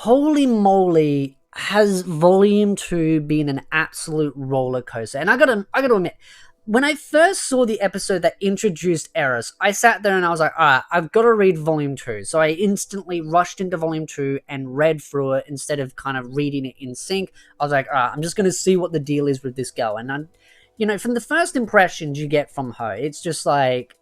holy moly, has Volume 2 been an absolute roller coaster. And I gotta admit, when I first saw the episode that introduced Eris, I sat there and I was like, alright, I've got to read Volume 2. So I instantly rushed into Volume 2 and read through it instead of kind of reading it in sync. I was like, alright, I'm just going to see what the deal is with this girl. And from the first impressions you get from her, it's just like,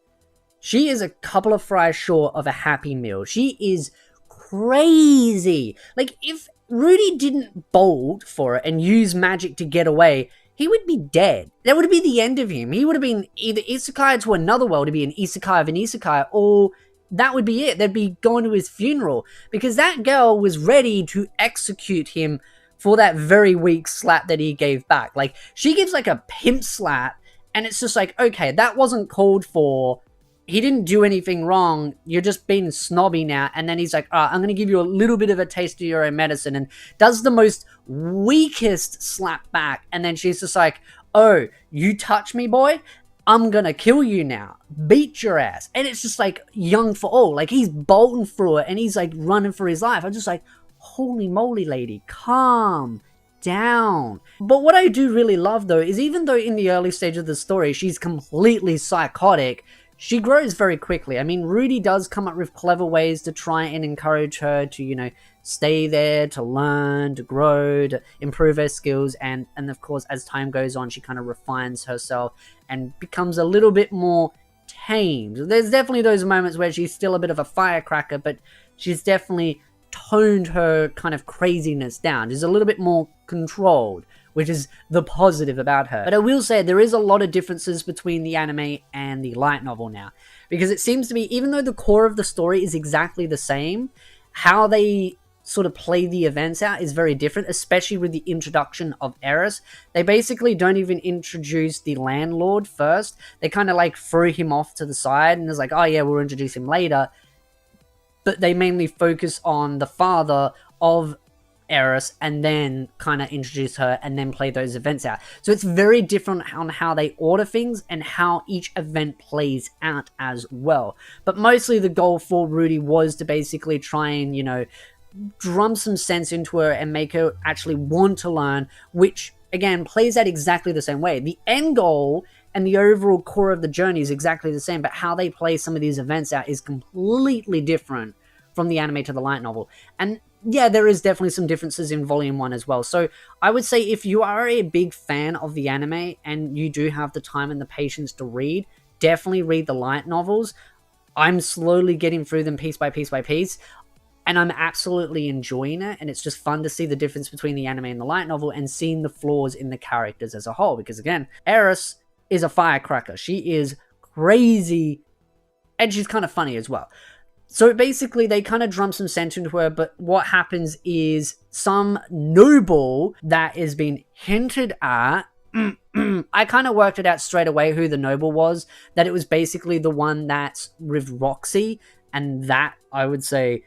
she is a couple of fries short of a Happy Meal. She is crazy. Like, if Rudy didn't bolt for it and use magic to get away, he would be dead. That would be the end of him. He would have been either isekai to another world to be an isekai of an isekai, or that would be it. They'd be going to his funeral, because that girl was ready to execute him for that very weak slap that he gave back. Like, she gives like a pimp slap, and it's just like, okay, that wasn't called for. He didn't do anything wrong. You're just being snobby now. And then he's like, I'm going to give you a little bit of a taste of your own medicine, and does the most weakest slap back. And then she's just like, oh, you touch me, boy? I'm going to kill you now. Beat your ass. And it's just like young for all. Like, he's bolting through it and he's like running for his life. I'm just like, holy moly, lady, calm down. But what I do really love, though, is even though in the early stage of the story she's completely psychotic, she grows very quickly. I mean, Rudy does come up with clever ways to try and encourage her to, stay there, to learn, to grow, to improve her skills. And of course, as time goes on, she kind of refines herself and becomes a little bit more tamed. There's definitely those moments where she's still a bit of a firecracker, but she's definitely toned her kind of craziness down. She's a little bit more controlled, which is the positive about her. But I will say there is a lot of differences between the anime and the light novel now, because it seems to be, even though the core of the story is exactly the same, how they sort of play the events out is very different, especially with the introduction of Eris. They basically don't even introduce the landlord first. They kind of like throw him off to the side and it's like, oh yeah, we'll introduce him later. But they mainly focus on the father of Eris and then kind of introduce her and then play those events out. So it's very different on how they order things and how each event plays out as well. But mostly the goal for Rudy was to basically try and, drum some sense into her and make her actually want to learn, which again plays out exactly the same way. The end goal and the overall core of the journey is exactly the same, but how they play some of these events out is completely different from the anime to the light novel. And yeah, there is definitely some differences in Volume 1 as well. So I would say if you are a big fan of the anime and you do have the time and the patience to read, definitely read the light novels. I'm slowly getting through them piece by piece by piece, and I'm absolutely enjoying it, and it's just fun to see the difference between the anime and the light novel and seeing the flaws in the characters as a whole, because again, Eris is a firecracker. She is crazy, and she's kind of funny as well. So basically, they kind of drum some sense into her, but what happens is some noble that is being hinted at, I kind of worked it out straight away who the noble was, that it was basically the one that's with Roxy, and that, I would say,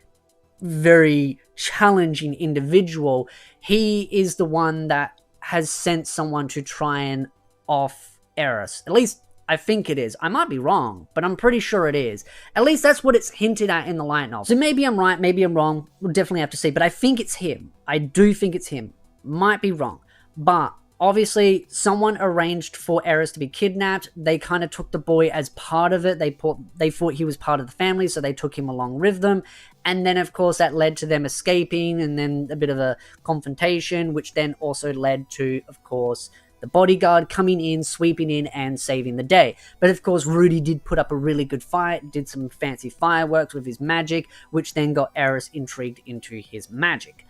very challenging individual. He is the one that has sent someone to try and off Eris. At least I think it is. I might be wrong, but I'm pretty sure it is. At least that's what it's hinted at in the light novel. So maybe I'm right, maybe I'm wrong. We'll definitely have to see. But I think it's him. I do think it's him. Might be wrong. But obviously, someone arranged for Eris to be kidnapped. They kind of took the boy as part of it. They thought he was part of the family, so they took him along with them. And then, of course, that led to them escaping, and then a bit of a confrontation, which then also led to, of course, the bodyguard coming in, sweeping in, and saving the day. But of course, Rudy did put up a really good fight, did some fancy fireworks with his magic, which then got Eris intrigued into his magic.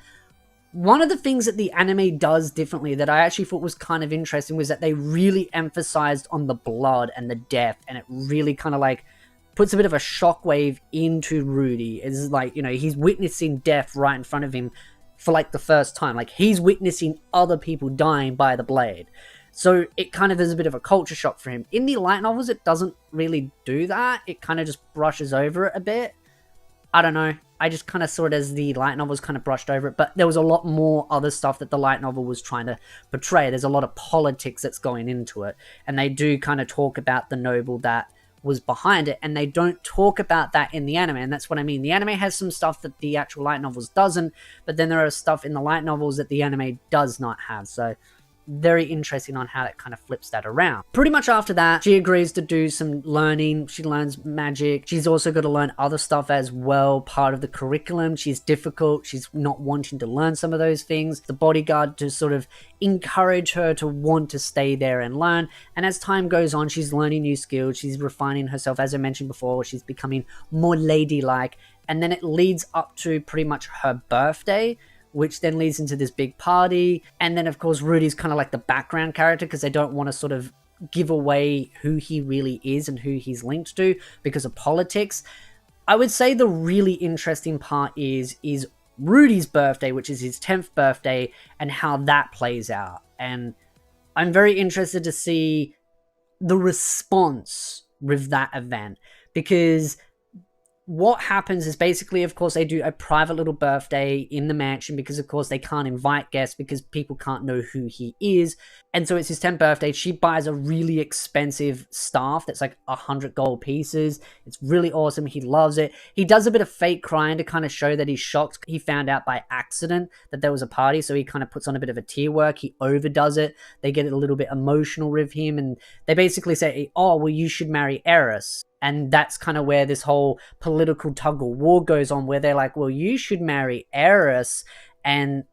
One of the things that the anime does differently that I actually thought was kind of interesting was that they really emphasized on the blood and the death, and it really kind of like puts a bit of a shockwave into Rudy. It's like, he's witnessing death right in front of him for like the first time. Like, he's witnessing other people dying by the blade. So it kind of is a bit of a culture shock for him. In the light novels, it doesn't really do that. It kind of just brushes over it a bit. I don't know. I just kind of saw it as the light novels kind of brushed over it, but there was a lot more other stuff that the light novel was trying to portray. There's a lot of politics that's going into it, and they do kind of talk about the noble that was behind it, and they don't talk about that in the anime, and that's what I mean. The anime has some stuff that the actual light novels doesn't, but then there are stuff in the light novels that the anime does not have, so very interesting on how it kind of flips that around. Pretty much after that, she agrees to do some learning. She learns magic. She's also got to learn other stuff as well, part of the curriculum. She's difficult. She's not wanting to learn some of those things. The bodyguard to sort of encourage her to want to stay there and learn. And as time goes on, she's learning new skills. She's refining herself. As I mentioned before, she's becoming more ladylike. And then it leads up to pretty much her birthday, which then leads into this big party. And then, of course, Rudy's kind of like the background character because they don't want to sort of give away who he really is and who he's linked to because of politics. I would say the really interesting part is Rudy's birthday, which is his 10th birthday, and how that plays out. And I'm very interested to see the response with that event, because what happens is basically, of course, they do a private little birthday in the mansion because, of course, they can't invite guests because people can't know who he is. And so it's his 10th birthday. She buys a really expensive staff that's like 100 gold pieces. It's really awesome. He loves it. He does a bit of fake crying to kind of show that he's shocked. He found out by accident that there was a party, so he kind of puts on a bit of a tear work. He overdoes it. They get a little bit emotional with him, and they basically say, oh, well, you should marry Eris. And that's kind of where this whole political tug of war goes on, where they're like, well, you should marry Eris. And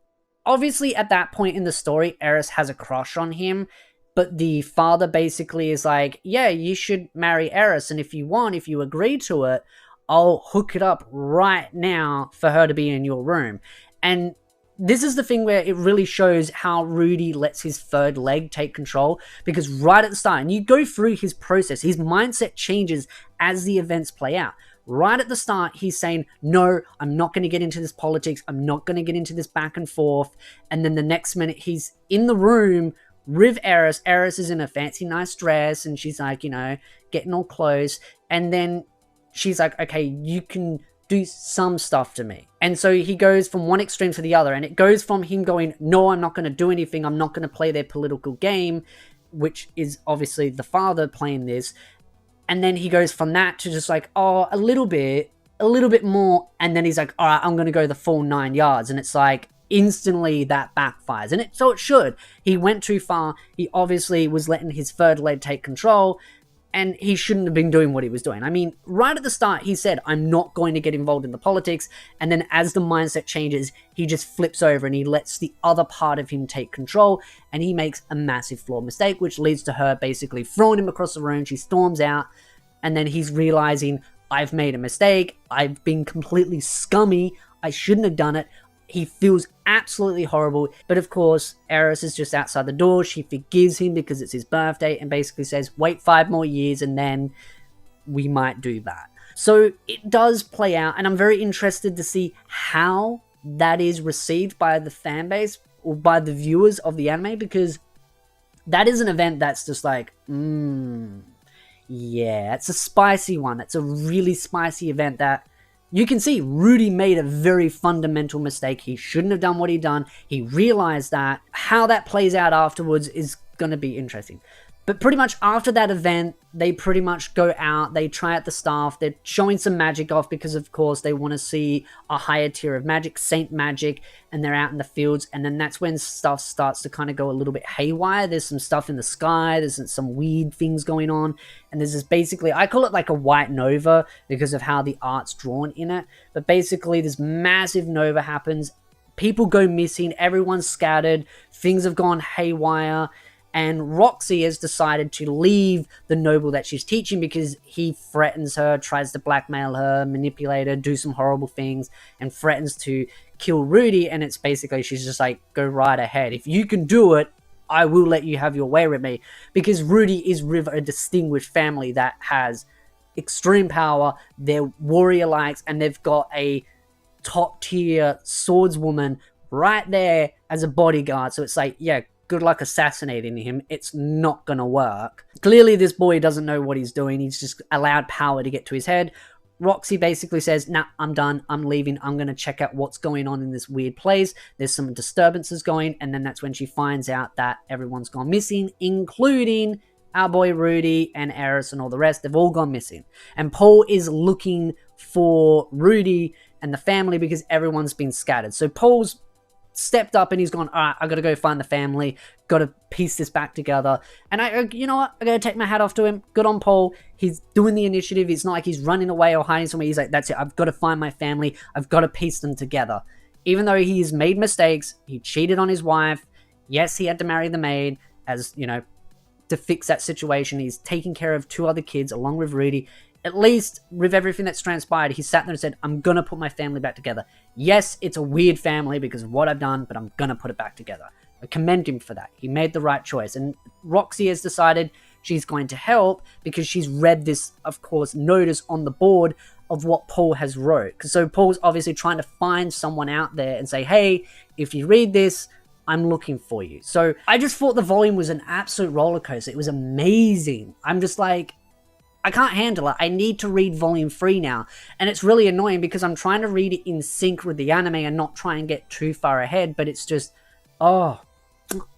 obviously at that point in the story, Eris has a crush on him. But the father basically is like, yeah, you should marry Eris. And if you agree to it, I'll hook it up right now for her to be in your room. And this is the thing where it really shows how Rudy lets his third leg take control, because right at the start, and you go through his process, his mindset changes as the events play out. Right at the start, he's saying, no, I'm not going to get into this politics. I'm not going to get into this back and forth. And then the next minute, he's in the room with Eris. Eris is in a fancy, nice dress, and she's like, getting all close. And then she's like, okay, you can do some stuff to me. And so he goes from one extreme to the other, and it goes from him going, no, I'm not going to do anything, I'm not going to play their political game, which is obviously the father playing this, and then he goes from that to just like, oh, a little bit more, and then he's like, all right, I'm going to go the full 9 yards, and it's like, instantly that backfires, and so it should. He went too far. He obviously was letting his third leg take control, and he shouldn't have been doing what he was doing. I mean, right at the start, he said, I'm not going to get involved in the politics. And then as the mindset changes, he just flips over and he lets the other part of him take control. And he makes a massive flawed mistake, which leads to her basically throwing him across the room. She storms out. And then he's realizing, I've made a mistake. I've been completely scummy. I shouldn't have done it. He feels absolutely horrible. But of course, Eris is just outside the door. She forgives him because it's his birthday and basically says, wait 5 more years and then we might do that. So it does play out, and I'm very interested to see how that is received by the fan base or by the viewers of the anime, because that is an event that's just like, yeah, it's a spicy one. It's a really spicy event that you can see Rudy made a very fundamental mistake. He shouldn't have done what he done. He realized that. How that plays out afterwards is going to be interesting. But pretty much after that event, they pretty much go out, they try out the staff, they're showing some magic off because, of course, they want to see a higher tier of magic, saint magic, and they're out in the fields, and then that's when stuff starts to kind of go a little bit haywire. There's some stuff in the sky, there's some weird things going on, and there's this basically, I call it like a white nova because of how the art's drawn in it, but basically this massive nova happens, people go missing, everyone's scattered, things have gone haywire, and Roxy has decided to leave the noble that she's teaching because he threatens her, tries to blackmail her, manipulate her, do some horrible things, and threatens to kill Rudy. And it's basically, she's just like, go right ahead. If you can do it, I will let you have your way with me. Because Rudy is with a distinguished family that has extreme power. They're warrior-likes, and they've got a top-tier swordswoman right there as a bodyguard. So it's like, yeah, good luck assassinating him. It's not gonna work. Clearly, this boy doesn't know what he's doing. He's just allowed power to get to his head. Roxy basically says, nah, I'm done. I'm leaving. I'm gonna check out what's going on in this weird place. There's some disturbances going, and then that's when she finds out that everyone's gone missing, including our boy Rudy and Eris and all the rest, they've all gone missing. And Paul is looking for Rudy and the family because everyone's been scattered. So Paul's stepped up and he's gone, all right, I gotta go find the family, gotta piece this back together. And you know what, I gotta take my hat off to him. Good on Paul. He's doing the initiative. It's not like he's running away or hiding somewhere. He's like, that's it, I've got to find my family, I've got to piece them together. Even though he's made mistakes, he cheated on his wife, yes, he had to marry the maid, as you know, to fix that situation. He's taking care of 2 other kids along with Rudy. At least with everything that's transpired, he sat there and said, I'm gonna put my family back together. Yes, it's a weird family because of what I've done, but I'm gonna put it back together. I commend him for that. He made the right choice. And Roxy has decided she's going to help because she's read this, of course, notice on the board of what Paul has wrote. So Paul's obviously trying to find someone out there and say, hey, if you read this, I'm looking for you. So I just thought the volume was an absolute roller coaster. It was amazing. I'm just like, I can't handle it. I need to read volume 3 now. And it's really annoying because I'm trying to read it in sync with the anime and not try and get too far ahead. But it's just, oh,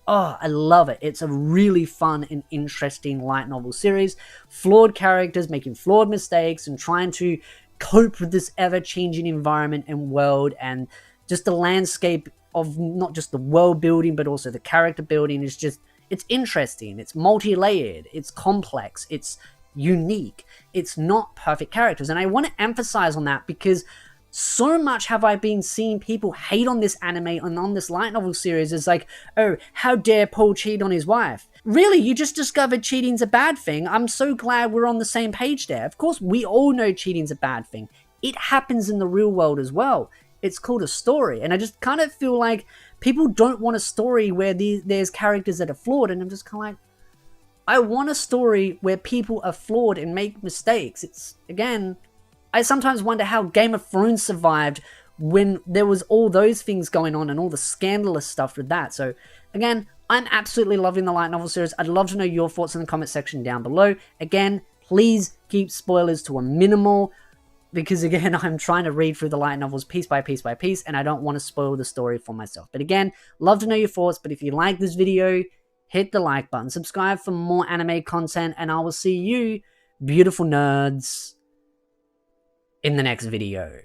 I love it. It's a really fun and interesting light novel series. Flawed characters making flawed mistakes and trying to cope with this ever-changing environment and world, and just the landscape of not just the world building but also the character building is just, it's interesting, it's multi-layered, it's complex, it's unique, it's not perfect characters. And I want to emphasize on that because so much have I been seeing people hate on this anime and on this light novel series. It's like, oh, how dare Paul cheat on his wife? Really, you just discovered cheating's a bad thing? I'm so glad we're on the same page there. Of course, we all know cheating's a bad thing. It happens in the real world as well. It's called a story. And I just kind of feel like people don't want a story where there's characters that are flawed. And I'm just kind of like, I want a story where people are flawed and make mistakes. It's, again, I sometimes wonder how Game of Thrones survived when there was all those things going on and all the scandalous stuff with that. So, again, I'm absolutely loving the light novel series. I'd love to know your thoughts in the comment section down below. Again, please keep spoilers to a minimal, because, again, I'm trying to read through the light novels piece by piece by piece, and I don't want to spoil the story for myself. But, again, love to know your thoughts. But if you like this video, hit the like button, subscribe for more anime content, and I will see you, beautiful nerds, in the next video.